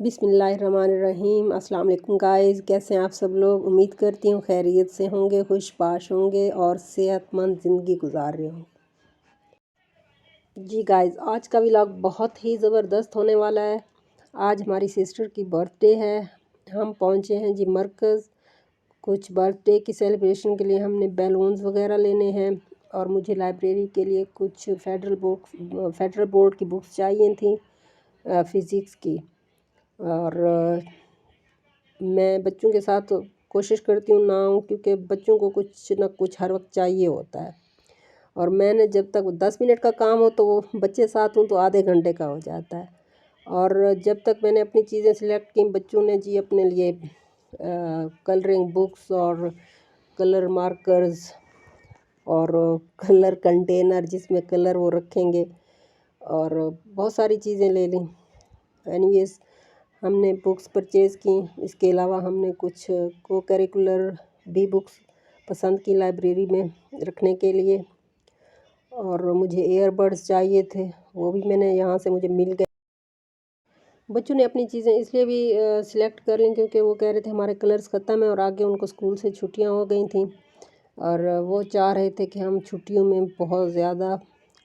बिस्मिल्लाहिर्रहमानिर्रहीम। अस्सलाम वालेकुम गाइस, कैसे हैं आप सब लोग। उम्मीद करती हूँ खैरियत से होंगे, खुशबाश होंगे और सेहतमंद ज़िंदगी गुजार रहे होंगे। जी गाइस, आज का व्लॉग बहुत ही ज़बरदस्त होने वाला है। आज हमारी सिस्टर की बर्थडे है। हम पहुँचे हैं जी मरकज़। कुछ बर्थडे की सेलिब्रेशन के लिए हमने बैलून्स वगैरह लेने हैं और मुझे लाइब्रेरी के लिए कुछ फेडरल बोर्ड की बुक्स चाहिए थी, फ़िज़िक्स की। और मैं बच्चों के साथ कोशिश करती हूँ ना आऊँ, क्योंकि बच्चों को कुछ ना कुछ हर वक्त चाहिए होता है। और मैंने जब तक 10 मिनट का काम हो तो वो बच्चे साथ हों तो आधे घंटे का हो जाता है। और जब तक मैंने अपनी चीज़ें सिलेक्ट की, बच्चों ने जी अपने लिए कलरिंग बुक्स और कलर मार्कर्स और कलर कंटेनर जिसमें कलर वो रखेंगे और बहुत सारी चीज़ें ले लीं। एनीवेज़ हमने बुक्स परचेज़ की। इसके अलावा हमने कुछ को करिकुलर भी बुक्स पसंद की लाइब्रेरी में रखने के लिए। और मुझे ईयरबड्स चाहिए थे, वो भी मैंने यहाँ से मुझे मिल गए। बच्चों ने अपनी चीज़ें इसलिए भी सिलेक्ट कर लीं क्योंकि वो कह रहे थे हमारे कलर्स ख़त्म है और आगे उनको स्कूल से छुट्टियाँ हो गई थी और वो चाह रहे थे कि हम छुट्टियों में बहुत ज़्यादा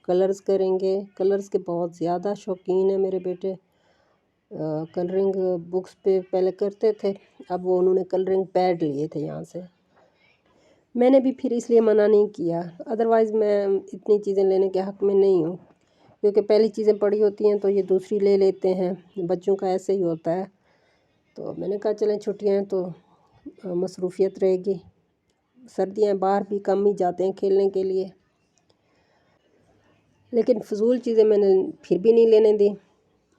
कलर्स करेंगे। कलर्स के बहुत ज़्यादा शौकीन है मेरे बेटे। कलरिंग बुक्स पे पहले करते थे, अब वो उन्होंने कलरिंग पैड लिए थे यहाँ से। मैंने भी फिर इसलिए मना नहीं किया, अदरवाइज़ मैं इतनी चीज़ें लेने के हक़ में नहीं हूँ, क्योंकि पहली चीज़ें पड़ी होती हैं तो ये दूसरी ले लेते हैं। बच्चों का ऐसे ही होता है। तो मैंने कहा चलें छुट्टियाँ हैं तो मसरूफ़ियत रहेगी। सर्दियाँ बाहर भी कम ही जाते हैं खेलने के लिए, लेकिन फ़िज़ूल चीज़ें मैंने फिर भी नहीं लेने दी,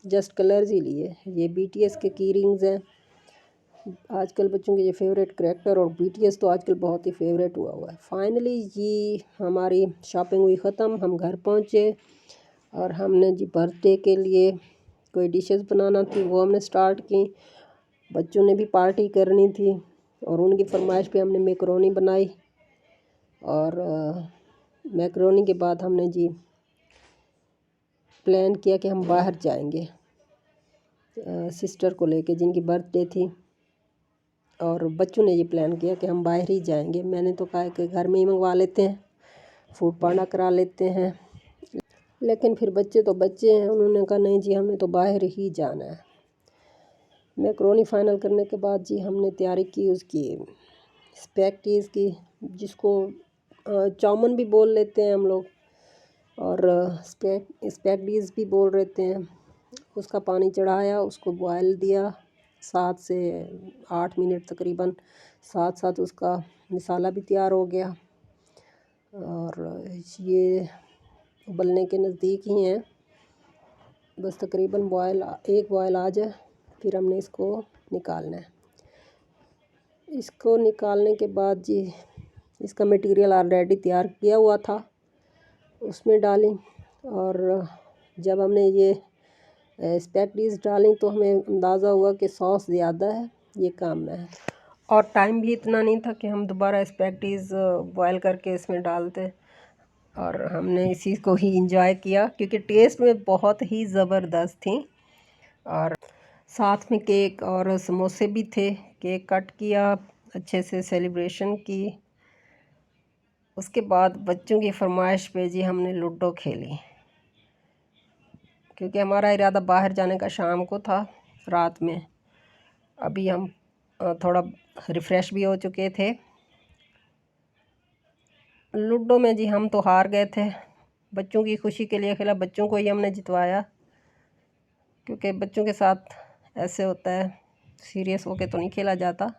जस्ट कलर्स ही लिए। ये BTS के की रिंग्स हैं। आजकल बच्चों के ये फेवरेट करैक्टर और BTS तो आजकल बहुत ही फेवरेट हुआ है। फाइनली जी हमारी शॉपिंग हुई ख़त्म, हम घर पहुँचे और हमने जी बर्थडे के लिए कोई डिशेस बनाना थी वो हमने स्टार्ट की। बच्चों ने भी पार्टी करनी थी और उनकी फरमाइश पे हमने मैकरोनी बनाई। और मैकरोनी के बाद हमने जी प्लान किया कि हम बाहर जाएंगे सिस्टर को लेके जिनकी बर्थडे थी। और बच्चों ने ये प्लान किया कि हम बाहर ही जाएंगे। मैंने तो कहा कि घर में ही मंगवा लेते हैं, फूड पांडा करा लेते हैं, लेकिन फिर बच्चे तो बच्चे हैं, उन्होंने कहा नहीं जी हमें तो बाहर ही जाना है। मैकरोनी फ़ाइनल करने के बाद जी हमने तैयारी की उसकी स्पैगेटीज़ की, जिसको चाउमीन भी बोल लेते हैं हम लोग और स्पैगेटीज़ भी बोल लेते हैं। उसका पानी चढ़ाया, उसको बॉयल दिया 7 से 8 मिनट तकरीबन। साथ साथ उसका मसाला भी तैयार हो गया और ये उबलने के नज़दीक ही हैं, बस तकरीबन एक बॉयल आ जाए फिर हमने इसको निकालना है। इसको निकालने के बाद जी इसका मटेरियल ऑलरेडी तैयार किया हुआ था, उसमें डाली। और जब हमने ये स्पैगेटीज़ डाली तो हमें अंदाज़ा हुआ कि सॉस ज़्यादा है, ये कम है। और टाइम भी इतना नहीं था कि हम दोबारा स्पैगेटीज़ बॉयल करके इसमें डालते। और हमने इसी को ही इंजॉय किया क्योंकि टेस्ट में बहुत ही ज़बरदस्त थी। और साथ में केक और समोसे भी थे। केक कट किया, अच्छे से सेलिब्रेशन की। उसके बाद बच्चों की फरमाइश पे जी हमने लूडो खेली, क्योंकि हमारा इरादा बाहर जाने का शाम को था रात में। अभी हम थोड़ा रिफ़्रेश भी हो चुके थे। लूडो में जी हम तो हार गए थे। बच्चों की खुशी के लिए खेला, बच्चों को ही हमने जितवाया, क्योंकि बच्चों के साथ ऐसे होता है, सीरियस होके तो नहीं खेला जाता।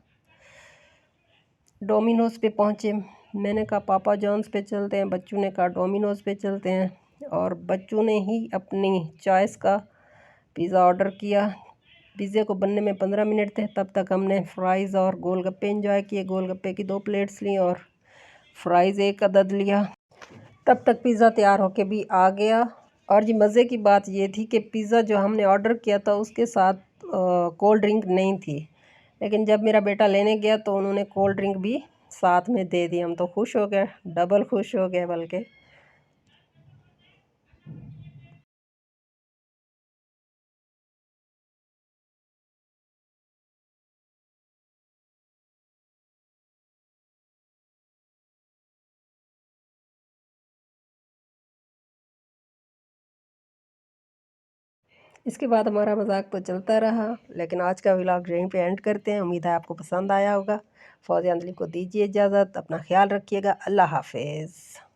डोमिनोज़ पे पहुँचे, मैंने कहा पापा जॉन्स पे चलते हैं, बच्चों ने कहा डोमिनोज़ पे चलते हैं और बच्चों ने ही अपनी चॉइस का पिज़्ज़ा ऑर्डर किया। पिज़्ज़े को बनने में 15 मिनट थे, तब तक हमने फ्राइज़ और गोलगप्पे एंजॉय किए। गोलगप्पे की 2 प्लेट्स ली और फ्राइज़ 1 अदद लिया। तब तक पिज़्ज़ा तैयार होके भी आ गया। और जी मज़े की बात ये थी कि पिज़्ज़ा जो हमने ऑर्डर किया था उसके साथ कोल्ड ड्रिंक नहीं थी, लेकिन जब मेरा बेटा लेने गया तो उन्होंने कोल्ड ड्रिंक भी साथ में दे दी। हम तो खुश हो गए, डबल खुश हो गए बल्कि। इसके बाद हमारा मजाक तो चलता रहा, लेकिन आज का व्लॉग यहीं पे एंड करते हैं। उम्मीद है आपको पसंद आया होगा। फौजिया अंजलि को दीजिए इजाज़त, अपना ख्याल रखिएगा। अल्लाह हाफिज़।